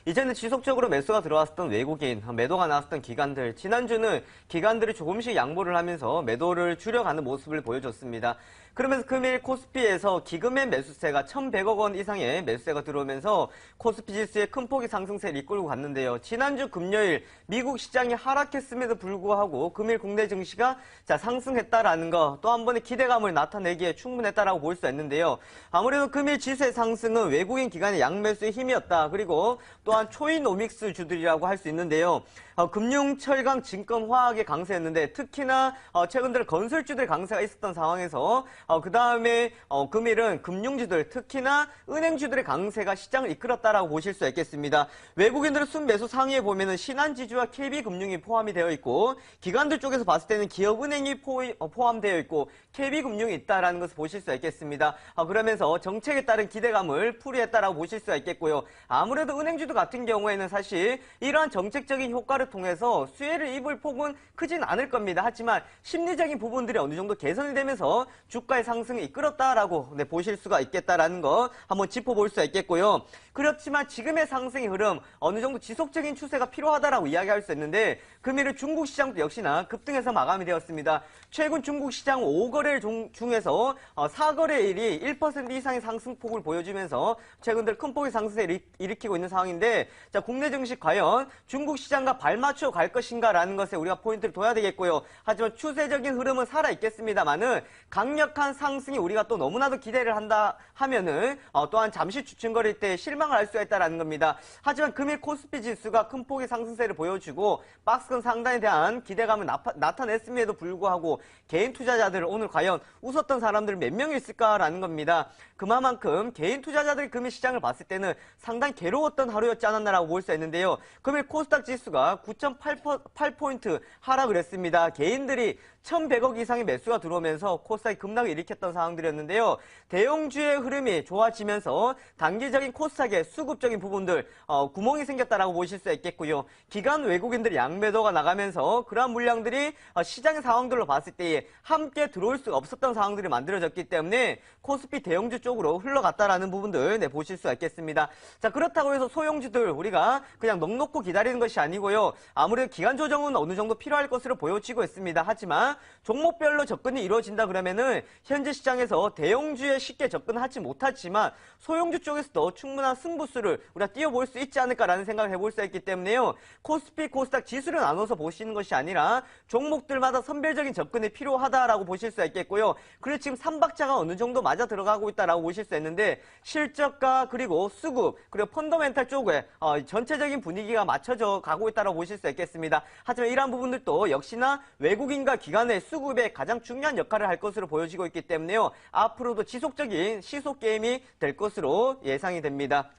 이제는 지속적으로 매수가 들어왔었던 외국인, 매도가 나왔었던 기관들, 지난주는 기관들이 조금씩 양보를 하면서 매도를 줄여가는 모습을 보여줬습니다. 그러면서 금일 코스피에서 기금의 매수세가 1,100억 원 이상의 매수세가 들어오면서 코스피 지수의 큰 폭의 상승세를 이끌고 갔는데요. 지난주 금요일 미국 시장이 하락했음에도 불구하고 금일 국내 증시가 상승했다라는 거, 또 한 번의 기대감을 나타내기에 충분했다라고 볼 수 있는데요. 아무래도 금일 지수의 상승은 외국인 기관의 양매수의 힘이었다. 그리고 또한 초이노믹스 주들이라고 할 수 있는데요. 금융, 철강, 증권, 화학의 강세였는데 특히나 최근 들어 건설주들 강세가 있었던 상황에서 그 다음에 금일은 금융주들, 특히나 은행주들의 강세가 시장을 이끌었다라고 보실 수 있겠습니다. 외국인들의 순매수 상위에 보면은 신한지주와 KB금융이 포함이 되어 있고 기관들 쪽에서 봤을 때는 기업은행이 포함되어 있고 KB금융이 있다라는 것을 보실 수 있겠습니다. 그러면서 정책에 따른 기대감을 풀이했다라고 보실 수 있겠고요. 아무래도 은행주들 같은 경우에는 사실 이러한 정책적인 효과를 통해서 수혜를 입을 폭은 크진 않을 겁니다. 하지만 심리적인 부분들이 어느 정도 개선이 되면서 주가의 상승을 이끌었다라고 보실 수가 있겠다라는 거 한번 짚어볼 수 있겠고요. 그렇지만 지금의 상승의 흐름 어느 정도 지속적인 추세가 필요하다라고 이야기할 수 있는데 금일은 중국 시장도 역시나 급등해서 마감이 되었습니다. 최근 중국 시장 5거래일 중에서 4거래일이 1% 이상의 상승폭을 보여주면서 최근 들 큰 폭의 상승세를 일으키고 있는 상황인데 자, 국내 증시 과연 중국 시장과 발맞춰 갈 것인가라는 것에 우리가 포인트를 둬야 되겠고요. 하지만 추세적인 흐름은 살아있겠습니다만은 강력한 상승이 우리가 또 너무나도 기대를 한다 하면은 또한 잠시 주춤거릴 때 실망을 할 수가 있다는 겁니다. 하지만 금일 코스피 지수가 큰 폭의 상승세를 보여주고 박스권 상단에 대한 기대감을 나타냈음에도 불구하고 개인 투자자들 오늘 과연 웃었던 사람들 몇 명이 있을까라는 겁니다. 그만큼 개인 투자자들이 금일 시장을 봤을 때는 상당히 괴로웠던 하루였지 않았나라고 볼 수 있는데요. 금일 코스닥 지수가 9.8포인트 하락을 했습니다. 개인들이 1,100억 이상의 매수가 들어오면서 코스닥이 급락을 일으켰던 상황들이었는데요. 대형주의 흐름이 좋아지면서 단기적인 코스닥의 수급적인 부분들 구멍이 생겼다라고 보실 수 있겠고요. 기관 외국인들이 양매도가 나가면서 그러한 물량들이 시장의 상황들로 봤을 때에 함께 들어올 수가 없었던 상황들이 만들어졌기 때문에 코스피 대형주 쪽으로 흘러갔다라는 부분들 보실 수 있겠습니다. 자, 그렇다고 해서 소형주들 우리가 그냥 넉넉고 기다리는 것이 아니고요. 아무래도 기간 조정은 어느 정도 필요할 것으로 보여지고 있습니다. 하지만 종목별로 접근이 이루어진다 그러면은 현재 시장에서 대형주에 쉽게 접근하지 못하지만 소형주 쪽에서도 충분한 승부수를 우리가 띄워볼 수 있지 않을까라는 생각을 해볼 수 있기 때문에요. 코스피, 코스닥 지수를 나눠서 보시는 것이 아니라 종목들마다 선별적인 접근이 필요하다라고 보실 수 있겠고요. 그리고 지금 3박자가 어느 정도 맞아 들어가고 있다라고 보실 수 있는데 실적과 그리고 수급 그리고 펀더멘탈 쪽에 전체적인 분위기가 맞춰져 가고 있다라고 보실 수 있겠습니다. 하지만 이러한 부분들도 역시나 외국인과 기관의 수급에 가장 중요한 역할을 할 것으로 보여지고 있기 때문에요. 앞으로도 지속적인 시속 게임이 될 것으로 예상이 됩니다.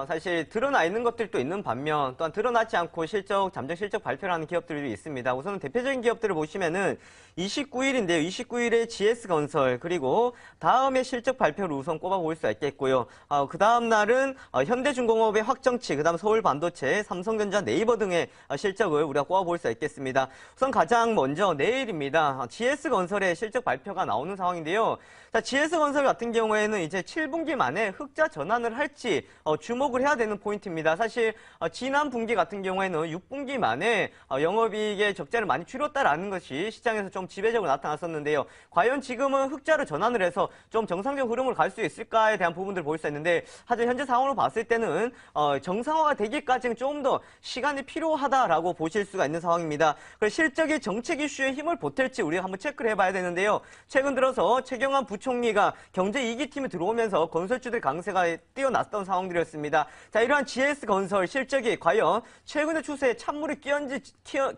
사실 드러나 있는 것들도 있는 반면 또한 드러나지 않고 잠정 실적 발표를 하는 기업들도 있습니다. 우선은 대표적인 기업들을 보시면은 29일인데요. 29일에 GS건설 그리고 다음에 실적 발표를 우선 꼽아볼 수 있겠고요. 그 다음 날은 현대중공업의 확정치, 그 다음 서울반도체, 삼성전자, 네이버 등의 실적을 우리가 꼽아볼 수 있겠습니다. 우선 가장 먼저 내일입니다. GS건설의 실적 발표가 나오는 상황인데요. 자, GS건설 같은 경우에는 이제 7분기 만에 흑자 전환을 할지 주목을 해야 되는 포인트입니다. 사실 지난 분기 같은 경우에는 6분기 만에 영업이익의 적자를 많이 줄였다라는 것이 시장에서 좀 지배적으로 나타났었는데요. 과연 지금은 흑자로 전환을 해서 좀 정상적 흐름으로 갈 수 있을까에 대한 부분들을 볼 수 있는데 하지만 현재 상황으로 봤을 때는 정상화가 되기까지는 좀 더 시간이 필요하다라고 보실 수가 있는 상황입니다. 그래서 실적이 정책 이슈에 힘을 보탤지 우리가 한번 체크를 해봐야 되는데요. 최근 들어서 최경환 부총리가 경제이기팀에 들어오면서 건설주들 강세가 뛰어났던 상황들이었습니다. 자, 이러한 GS건설 실적이 과연 최근의 추세에 찬물이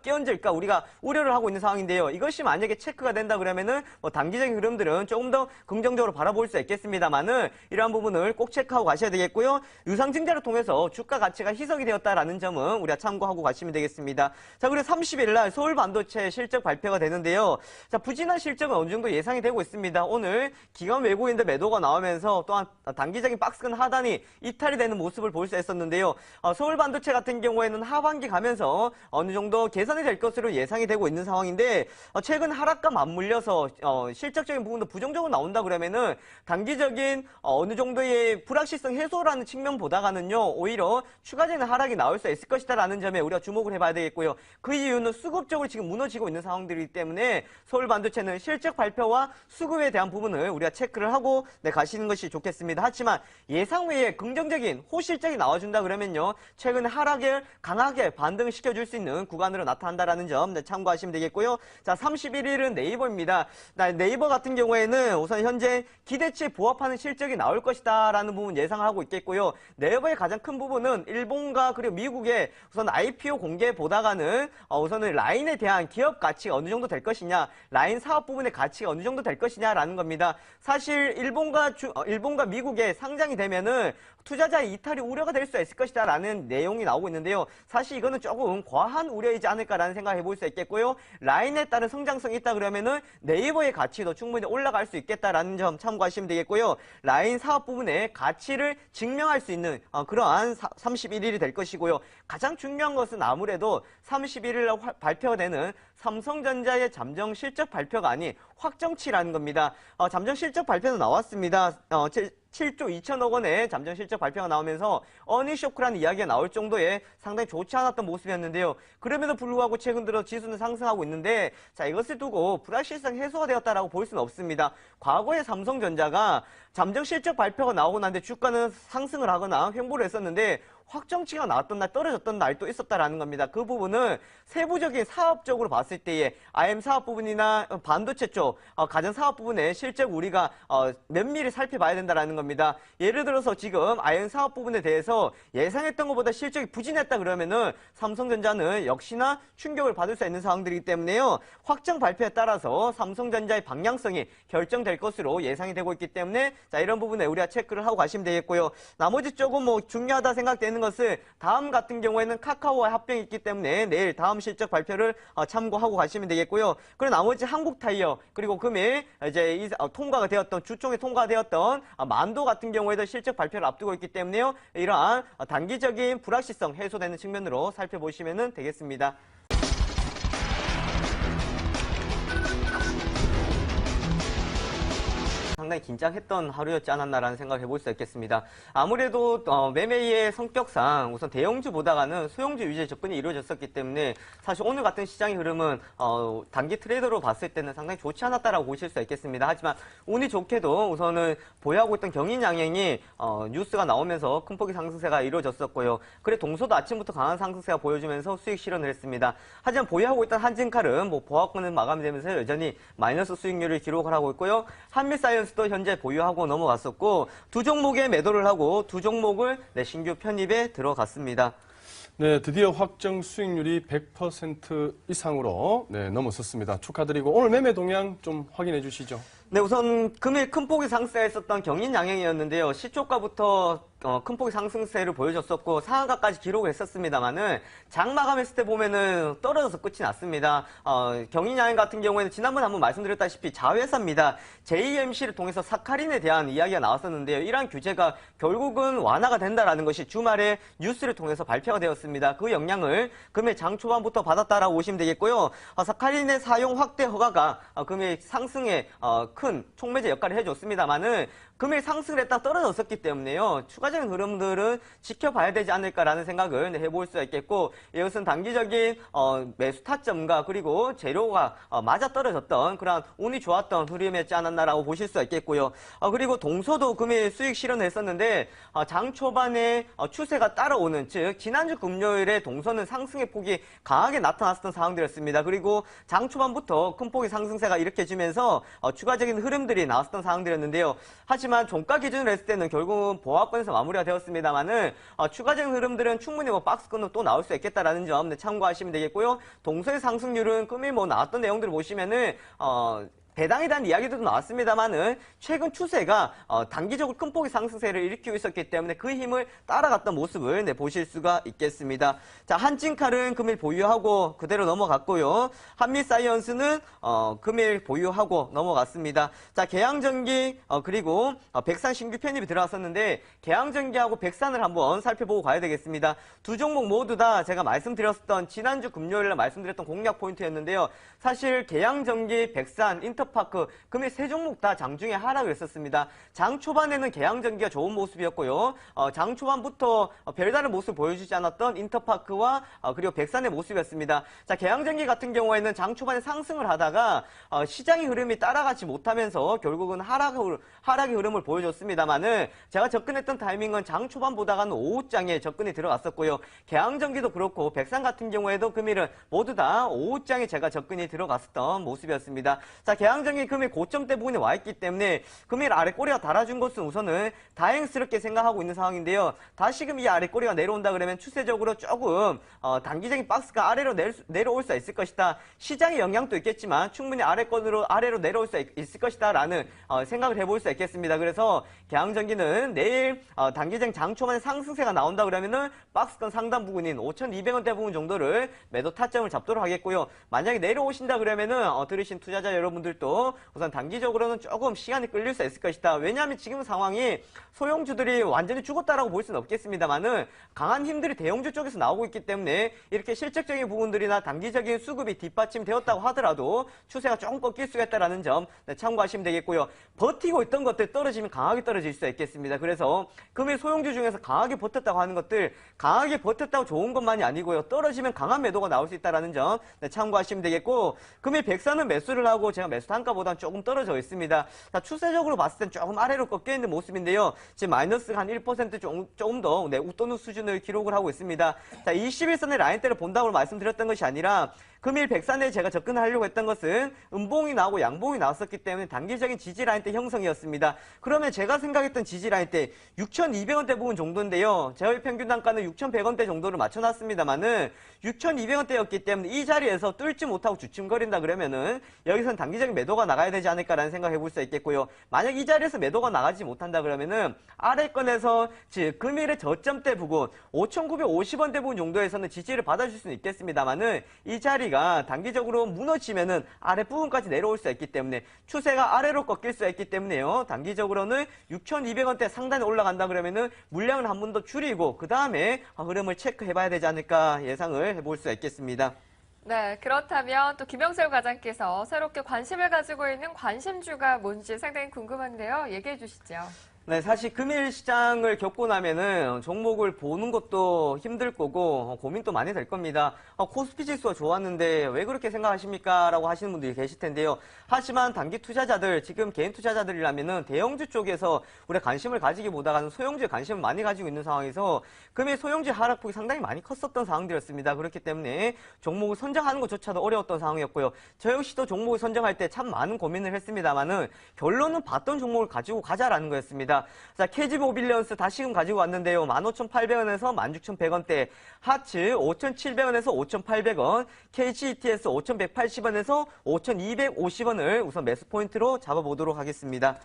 끼얹을까 우리가 우려를 하고 있는 상황인데요. 이것이 만약에 체크가 된다 그러면은 단기적인 흐름들은 조금 더 긍정적으로 바라볼 수 있겠습니다만은 이러한 부분을 꼭 체크하고 가셔야 되겠고요. 유상증자를 통해서 주가 가치가 희석이 되었다라는 점은 우리가 참고하고 가시면 되겠습니다. 자, 그리고 30일 날 서울반도체 실적 발표가 되는데요. 자, 부진한 실적은 어느 정도 예상이 되고 있습니다. 오늘 기관 외국인들 매도가 나오면서 또한 단기적인 박스권 하단이 이탈이 되는 모습을 볼 수 있었는데요. 서울 반도체 같은 경우에는 하반기 가면서 어느 정도 개선이 될 것으로 예상이 되고 있는 상황인데 최근 하락과 맞물려서 실적적인 부분도 부정적으로 나온다 그러면은 단기적인 어느 정도의 불확실성 해소라는 측면보다가는요 오히려 추가적인 하락이 나올 수 있을 것이다라는 점에 우리가 주목을 해봐야 되겠고요. 그 이유는 수급적으로 지금 무너지고 있는 상황들이기 때문에 서울 반도체는 실적 발표와 수급에 대한 부분을 우리가 체크를 하고 가시는 것이 좋겠습니다. 하지만 예상 외에 긍정적인 호실적이 나와준다 그러면요 최근 하락을 강하게 반등을 시켜줄 수 있는 구간으로 나타난다라는 점 참고하시면 되겠고요. 자, 31일은 네이버입니다. 네이버 같은 경우에는 우선 현재 기대치에 부합하는 실적이 나올 것이다라는 부분 예상하고 있겠고요. 네이버의 가장 큰 부분은 일본과 그리고 미국의 우선 IPO 공개보다가는 우선은 라인에 대한 기업 가치가 어느 정도 될 것이냐, 라인 사업 부분의 가치가 어느 정도 될 것이냐라는 겁니다. 사실 일본과 미국의 상장이 되면은 투자자의 이탈이 우려가 될 수 있을 것이다라는 내용이 나오고 있는데요. 사실 이거는 조금 과한 우려이지 않을까라는 생각을 해볼 수 있겠고요. 라인에 따른 성장성이 있다 그러면은 네이버의 가치도 충분히 올라갈 수 있겠다라는 점 참고하시면 되겠고요. 라인 사업 부분의 가치를 증명할 수 있는 그러한 31일이 될 것이고요. 가장 중요한 것은 아무래도 31일 발표되는 삼성전자의 잠정 실적 발표가 아닌 확정치라는 겁니다. 잠정 실적 발표는 나왔습니다. 7조 2천억 원의 잠정 실적 발표가 나오면서 어닝 쇼크라는 이야기가 나올 정도의 상당히 좋지 않았던 모습이었는데요. 그럼에도 불구하고 최근 들어 지수는 상승하고 있는데 자 이것을 두고 불확실성 해소가 되었다라고 볼 수는 없습니다. 과거에 삼성전자가 잠정 실적 발표가 나오고 난데 주가는 상승을 하거나 횡보를 했었는데 확정치가 나왔던 날 떨어졌던 날도 있었다라는 겁니다. 그 부분은 세부적인 사업적으로 봤을 때의 IM 사업 부분이나 반도체 쪽 가전 사업 부분의 실적 우리가 면밀히 살펴봐야 된다라는 겁니다. 예를 들어서 지금 IM 사업 부분에 대해서 예상했던 것보다 실적이 부진했다 그러면은 삼성전자는 역시나 충격을 받을 수 있는 상황들이기 때문에요. 확정 발표에 따라서 삼성전자의 방향성이 결정될 것으로 예상이 되고 있기 때문에 자 이런 부분에 우리가 체크를 하고 가시면 되겠고요. 나머지 조금 중요하다 생각되는 것은 다음 같은 경우에는 카카오와 합병이 있기 때문에 내일 다음 실적 발표를 참고하고 가시면 되겠고요. 그리고 나머지 한국타이어 그리고 금일 이제 통과가 되었던 주총에 통과되었던 만도 같은 경우에도 실적 발표를 앞두고 있기 때문에요. 이러한 단기적인 불확실성 해소되는 측면으로 살펴보시면 되겠습니다. 상당히 긴장했던 하루였지 않았나라는 생각을 해볼 수 있겠습니다. 아무래도 매매의 성격상 우선 대형주보다가는 소형주 위주의 접근이 이루어졌었기 때문에 사실 오늘 같은 시장의 흐름은 단기 트레이더로 봤을 때는 상당히 좋지 않았다라고 보실 수 있겠습니다. 하지만 운이 좋게도 우선은 보유하고 있던 경인양행이 뉴스가 나오면서 큰 폭의 상승세가 이루어졌었고요. 그래 동서도 아침부터 강한 상승세가 보여주면서 수익 실현을 했습니다. 하지만 보유하고 있던 한진칼은 보합권은 마감되면서 여전히 마이너스 수익률을 기록을 하고 있고요. 한미사이언스 도 현재 보유하고 넘어갔었고 두 종목에 매도를 하고 두 종목을 신규 편입에 들어갔습니다. 네, 드디어 확정 수익률이 100% 이상으로 넘어섰습니다. 축하드리고 오늘 매매 동향 좀 확인해 주시죠. 네, 우선 금일 큰 폭의 상승했었던 경인양행이었는데요. 시초가부터 큰 폭의 상승세를 보여줬었고 상한가까지 기록을 했었습니다만은 장 마감했을 때 보면은 떨어져서 끝이 났습니다. 경인양행 같은 경우에는 지난번에 한번 말씀드렸다시피 자회사입니다. JMC를 통해서 사카린에 대한 이야기가 나왔었는데요. 이러한 규제가 결국은 완화가 된다라는 것이 주말에 뉴스를 통해서 발표가 되었습니다. 그 영향을 금일 장 초반부터 받았다라고 보시면 되겠고요. 사카린의 사용 확대 허가가 금일 상승에 큰 촉매제 역할을 해줬습니다만은 금일 상승을 했다 떨어졌었기 때문에요. 추가적인 흐름들은 지켜봐야 되지 않을까라는 생각을 해볼 수 있겠고 이것은 단기적인 매수 타점과 그리고 재료가 맞아떨어졌던 그런 운이 좋았던 흐름이었지 않았나라고 보실 수 있겠고요. 그리고 동서도 금일 수익 실현을 했었는데 장 초반에 추세가 따라오는 즉 지난주 금요일에 동서는 상승의 폭이 강하게 나타났던 상황들이었습니다. 그리고 장 초반부터 큰 폭의 상승세가 일으켜지면서 추가적인 흐름들이 나왔던 상황들이었는데요. 하지만 종가 기준으로 했을 때는 결국은 보합권에서 마무리가 되었습니다만은 추가적인 흐름들은 충분히 박스권으로 또 나올 수 있겠다라는 점 참고하시면 되겠고요. 동서의 상승률은 금일 나왔던 내용들을 보시면은 배당에 대한 이야기도 나왔습니다만은 최근 추세가 단기적으로 큰 폭의 상승세를 일으키고 있었기 때문에 그 힘을 따라갔던 모습을 보실 수가 있겠습니다. 자, 한진칼은 금일 보유하고 그대로 넘어갔고요. 한미사이언스는 금일 보유하고 넘어갔습니다. 자, 계양전기 그리고 백산 신규 편입이 들어왔었는데 계양전기하고 백산을 한번 살펴보고 가야 되겠습니다. 두 종목 모두 다 제가 말씀드렸던 지난주 금요일에 말씀드렸던 공략 포인트였는데요. 사실 계양전기, 백산, 인터파크 금일 세 종목 다 장중에 하락을 했었습니다. 장 초반에는 계양전기가 좋은 모습이었고요. 장 초반부터 별다른 모습을 보여주지 않았던 인터파크와 그리고 백산의 모습이었습니다. 자, 계양전기 같은 경우에는 장 초반에 상승을 하다가 시장의 흐름이 따라가지 못하면서 결국은 하락의 흐름을 보여줬습니다만은 제가 접근했던 타이밍은 장 초반보다는 오후장에 접근이 들어갔었고요. 계양전기도 그렇고 백산 같은 경우에도 금일은 모두 다 오후장에 제가 접근이 들어갔었던 모습이었습니다. 자, 계양전기 금일 고점대 부분에 와 있기 때문에 금일 아래 꼬리가 달아준 것은 우선은 다행스럽게 생각하고 있는 상황인데요. 다시금 이 아래 꼬리가 내려온다 그러면 추세적으로 조금 단기적인 박스가 아래로 내려올 수 있을 것이다. 시장의 영향도 있겠지만 충분히 아래로 내려올 수 있을 것이다 라는 생각을 해볼 수 있겠습니다. 그래서 계양전기는 내일 단기적인 장 초반에 상승세가 나온다 그러면은 박스권 상단 부분인 5,200원대 부분 정도를 매도 타점을 잡도록 하겠고요. 만약에 내려오신다 그러면은 들으신 투자자 여러분들도 우선 단기적으로는 조금 시간이 끌릴 수 있을 것이다. 왜냐하면 지금 상황이 소형주들이 완전히 죽었다라고 볼 수는 없겠습니다만은 강한 힘들이 대형주 쪽에서 나오고 있기 때문에 이렇게 실적적인 부분들이나 단기적인 수급이 뒷받침되었다고 하더라도 추세가 조금 꺾일 수가 있다는 점 참고하시면 되겠고요. 버티고 있던 것들 떨어지면 강하게 떨어질 수 있겠습니다. 그래서 금일 소형주 중에서 강하게 버텼다고 하는 것들 강하게 버텼다고 좋은 것만이 아니고요. 떨어지면 강한 매도가 나올 수 있다는 점 참고하시면 되겠고 금일 백산은 매수를 하고 제가 매수 단가보다는 조금 떨어져 있습니다. 자, 추세적으로 봤을 땐 조금 아래로 꺾여 있는 모습인데요. 지금 마이너스가 한 1% 조금 더 웃도는 수준을 기록을 하고 있습니다. 자, 21선의 라인대를 본다고 말씀드렸던 것이 아니라 금일 백산에 제가 접근하려고 했던 것은 음봉이 나오고 양봉이 나왔었기 때문에 단기적인 지지 라인대 형성이었습니다. 그러면 제가 생각했던 지지 라인대 6,200원대 부분 정도인데요. 제어의 평균 단가는 6,100원대 정도를 맞춰놨습니다만은 6,200원대였기 때문에 이 자리에서 뚫지 못하고 주춤거린다 그러면은 여기서는 단기적인 매도가 나가야 되지 않을까라는 생각을 해볼 수 있겠고요. 만약 이 자리에서 매도가 나가지 못한다 그러면은 아래권에서 즉 금일의 저점대 부분 5,950원대 부분 정도에서는 지지를 받아줄 수는 있겠습니다만은 이 자리가 단기적으로 무너지면은 아랫부분까지 내려올 수 있기 때문에 추세가 아래로 꺾일 수 있기 때문에요. 단기적으로는 6,200원대 상단에 올라간다 그러면은 물량을 한 번 더 줄이고 그 다음에 흐름을 체크해봐야 되지 않을까 예상을 해볼 수 있겠습니다. 네, 그렇다면 또 김영철 과장께서 새롭게 관심을 가지고 있는 관심주가 뭔지 상당히 궁금한데요. 얘기해 주시죠. 네, 사실 금일 시장을 겪고 나면은 종목을 보는 것도 힘들 거고 고민도 많이 될 겁니다. 코스피 지수가 좋았는데 왜 그렇게 생각하십니까? 라고 하시는 분들이 계실 텐데요. 하지만 단기 투자자들, 지금 개인 투자자들이라면은 대형주 쪽에서 우리가 관심을 가지기보다는 소형주에 관심을 많이 가지고 있는 상황에서 금일 소형주 하락폭이 상당히 많이 컸었던 상황들이었습니다. 그렇기 때문에 종목을 선정하는 것조차도 어려웠던 상황이었고요. 저 역시도 종목을 선정할 때 참 많은 고민을 했습니다만은 결론은 봤던 종목을 가지고 가자라는 거였습니다. 자, KG모빌리언스 다시금 가지고 왔는데요. 15,800원에서 16,100원대, 하츠 5,700원에서 5,800원, KGETS 5,180원에서 5,250원을 우선 매수 포인트로 잡아보도록 하겠습니다.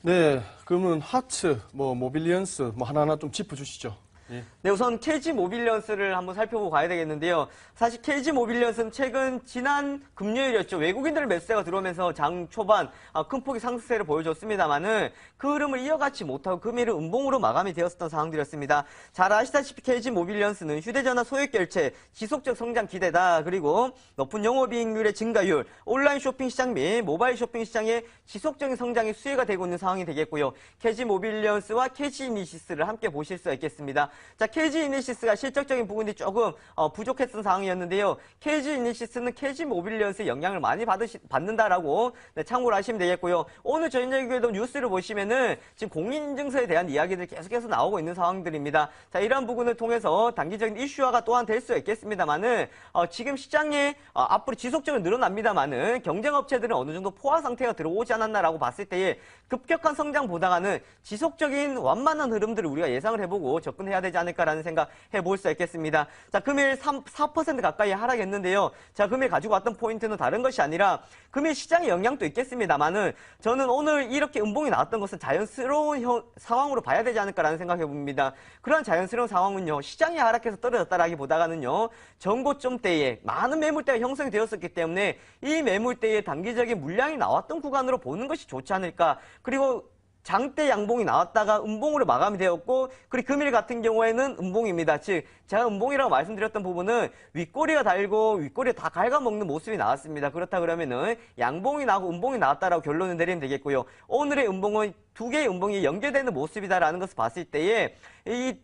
네, 그러면 하츠, 모빌리언스 하나하나 좀 짚어주시죠. 예. 네, 우선 KG모빌리언스를 한번 살펴보고 가야 되겠는데요. 사실 KG모빌리언스는 최근 지난 금요일이었죠. 외국인들 매수세가 들어오면서 장 초반 큰 폭의 상승세를 보여줬습니다만은 그 흐름을 이어가지 못하고 금일은 음봉으로 마감이 되었었던 상황들이었습니다. 잘 아시다시피 KG모빌리언스는 휴대전화 소액결제, 지속적 성장 기대다. 그리고 높은 영업이익률의 증가율, 온라인 쇼핑 시장 및 모바일 쇼핑 시장의 지속적인 성장이 수혜가 되고 있는 상황이 되겠고요. KG모빌리언스와 KG이니시스를 함께 보실 수 있겠습니다. 자, KG이니시스가 실적적인 부분이 조금 부족했던 상황이었는데요. KG이니시스는 KG모빌리언스의 영향을 많이 받는다라고 참고를 하시면 되겠고요. 오늘 저녁에도 뉴스를 보시면은 지금 공인인증서에 대한 이야기들이 계속해서 나오고 있는 상황들입니다. 자, 이러한 부분을 통해서 단기적인 이슈화가 또한 될 수 있겠습니다만은 지금 시장에 앞으로 지속적으로 늘어납니다만은 경쟁업체들은 어느 정도 포화 상태가 들어오지 않았나라고 봤을 때에 급격한 성장보다는 지속적인 완만한 흐름들을 우리가 예상을 해보고 접근해야 되지 않을까라는 생각 해볼 수 있겠습니다. 자, 금일 4% 가까이 하락했는데요. 자, 금일 가지고 왔던 포인트는 다른 것이 아니라 금일 시장의 영향도 있겠습니다만은 저는 오늘 이렇게 음봉이 나왔던 것은 자연스러운 상황으로 봐야 되지 않을까라는 생각해 봅니다. 그런 자연스러운 상황은요, 시장이 하락해서 떨어졌다라기보다는요, 전고점대에 많은 매물대가 형성이 되었었기 때문에 이 매물대에 단기적인 물량이 나왔던 구간으로 보는 것이 좋지 않을까. 그리고 장대 양봉이 나왔다가 음봉으로 마감이 되었고, 그리고 금일 같은 경우에는 음봉입니다. 즉, 제가 음봉이라고 말씀드렸던 부분은 윗꼬리가 달고 윗꼬리에 다 갉아먹는 모습이 나왔습니다. 그렇다 그러면은 양봉이 나고 음봉이 나왔다라고 결론을 내리면 되겠고요. 오늘의 음봉은 두 개의 음봉이 연결되는 모습이다라는 것을 봤을 때에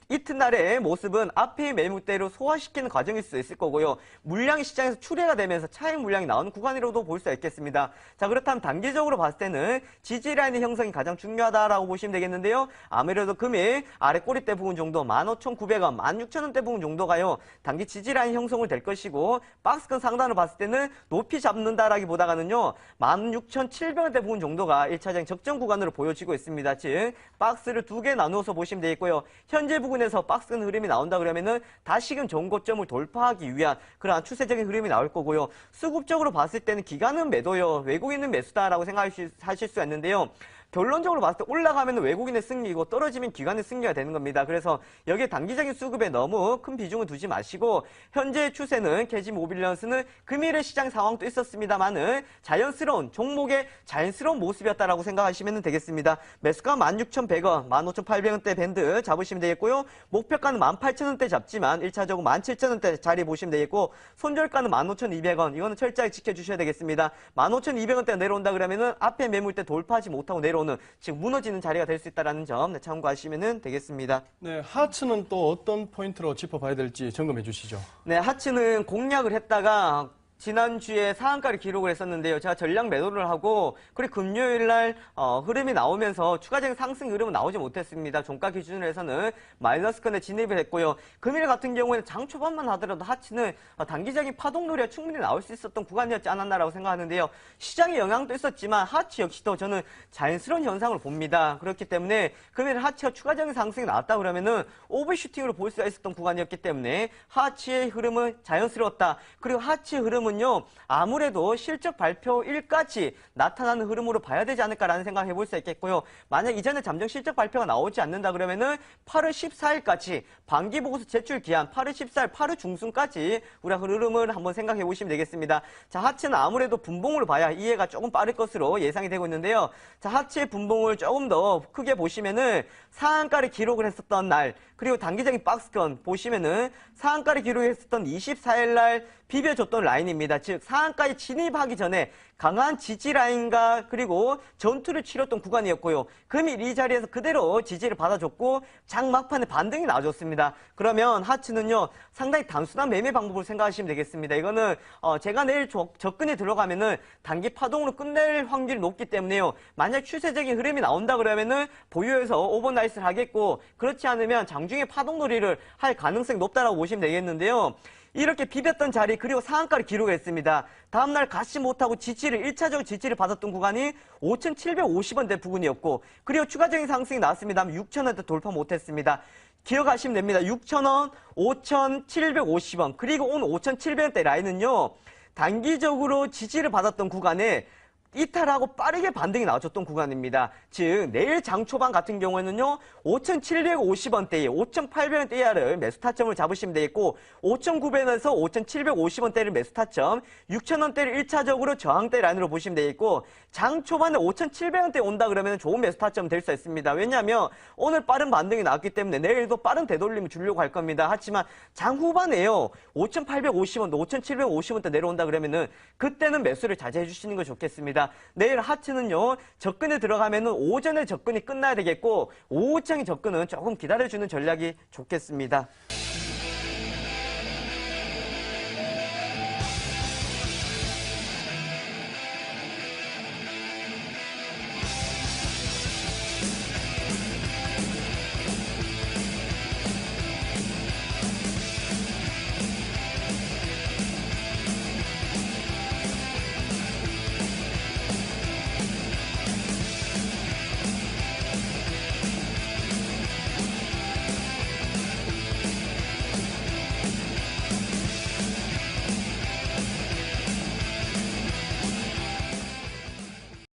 이튿날의 모습은 앞의 매물대로 소화시키는 과정일 수 있을 거고요. 물량이 시장에서 출회가 되면서 차익 물량이 나오는 구간이라도 볼 수 있겠습니다. 자, 그렇다면 단기적으로 봤을 때는 지지라인의 형성이 가장 중요하다라고 보시면 되겠는데요. 아무래도 금일 아래 꼬리대 부분 정도 15,900원, 16,000원대 부분 정도가요. 단기 지지라인 형성을 될 것이고, 박스권 상단을 봤을 때는 높이 잡는다라기보다는요. 16,700원대 부분 정도가 1차적인 적정 구간으로 보여지고 있습니다. 즉, 박스를 두 개 나누어서 보시면 되겠고요. 현재 부근에서 박스권 흐름이 나온다 그러면은 다시금 전고점을 돌파하기 위한 그러한 추세적인 흐름이 나올 거고요. 수급적으로 봤을 때는 기관은 매도요, 외국인은 매수다라고 생각하실 수가 있는데요. 결론적으로 봤을 때 올라가면 외국인의 승리이고 떨어지면 기관의 승리가 되는 겁니다. 그래서 여기에 단기적인 수급에 너무 큰 비중을 두지 마시고, 현재의 추세는 캐지 모빌리언스는 금일의 시장 상황도 있었습니다만은 자연스러운 종목의 자연스러운 모습이었다라고 생각하시면 되겠습니다. 매수가 16,100원, 15,800원대 밴드 잡으시면 되겠고요. 목표가는 18,000원대 잡지만 1차적으로 17,000원대 자리 보시면 되겠고, 손절가는 15,200원, 이거는 철저하게 지켜주셔야 되겠습니다. 15,200원대 내려온다 그러면은 앞에 매물대 돌파하지 못하고 내려오는, 지금 무너지는 자리가 될 수 있다는 점 참고하시면 되겠습니다. 네, 하츠는 또 어떤 포인트로 짚어봐야 될지 점검해 주시죠. 네, 하츠는 공략을 했다가 지난주에 상한가를 기록을 했었는데요. 제가 전량 매도를 하고, 그리고 금요일날 흐름이 나오면서 추가적인 상승 흐름은 나오지 못했습니다. 종가 기준으로 해서는 마이너스권에 진입을 했고요. 금일 같은 경우에는 장 초반만 하더라도 하치는 단기적인 파동놀이가 충분히 나올 수 있었던 구간이었지 않았나라고 생각하는데요. 시장의 영향도 있었지만 하치 역시도 저는 자연스러운 현상을 봅니다. 그렇기 때문에 금일 하치가 추가적인 상승이 나왔다 그러면은 오버슈팅으로 볼 수가 있었던 구간이었기 때문에 하치의 흐름은 자연스러웠다. 그리고 하치의 흐름은 아무래도 실적 발표일까지 나타나는 흐름으로 봐야 되지 않을까라는 생각을 해볼 수 있겠고요. 만약 이전에 잠정 실적 발표가 나오지 않는다 그러면은 8월 14일까지 반기 보고서 제출 기한 8월 14일, 8월 중순까지 우리가 흐름을 한번 생각해 보시면 되겠습니다. 자, 하치는 아무래도 분봉으로 봐야 이해가 조금 빠를 것으로 예상이 되고 있는데요. 자, 하치의 분봉을 조금 더 크게 보시면은 상한가를 기록을 했었던 날, 그리고 단기적인 박스권 보시면은 상한가를 기록했었던 24일 날 비벼줬던 라인입니다. 즉, 상한가에 진입하기 전에 강한 지지 라인과 그리고 전투를 치렀던 구간이었고요. 금일 이 자리에서 그대로 지지를 받아줬고 장 막판에 반등이 나와줬습니다. 그러면 하츠는요, 상당히 단순한 매매 방법을 생각하시면 되겠습니다. 이거는 제가 내일 접근이 들어가면은 단기 파동으로 끝낼 확률이 높기 때문에요. 만약 추세적인 흐름이 나온다 그러면은 보유해서 오버나이스를 하겠고, 그렇지 않으면 장중에 파동놀이를 할 가능성이 높다라고 보시면 되겠는데요. 이렇게 비볐던 자리, 그리고 상한가를 기록했습니다. 다음날 가지 못하고 1차적으로 지지를 받았던 구간이 5,750원대 부근이었고, 그리고 추가적인 상승이 나왔습니다. 6,000원대 돌파 못했습니다. 기억하시면 됩니다. 6,000원, 5,750원, 그리고 오늘 5,700원대 라인은요, 단기적으로 지지를 받았던 구간에 이탈하고 빠르게 반등이 나와줬던 구간입니다. 즉, 내일 장 초반 같은 경우에는요, 5,750원대에 5,800원대 이하를 매수 타점을 잡으시면 되겠고, 5,900원에서 5,750원대를 매수 타점, 6,000원대를 1차적으로 저항대 라인으로 보시면 되겠고, 장 초반에 5,700원대 온다 그러면 좋은 매수 타점 될 수 있습니다. 왜냐하면 오늘 빠른 반등이 나왔기 때문에 내일도 빠른 되돌림을 주려고 할 겁니다. 하지만 장 후반에요, 5,850원대, 5,750원대 내려온다 그러면은 그때는 매수를 자제해 주시는 게 좋겠습니다. 내일 하츠는요, 접근에 들어가면은 오전에 접근이 끝나야 되겠고, 오후장의 접근은 조금 기다려주는 전략이 좋겠습니다.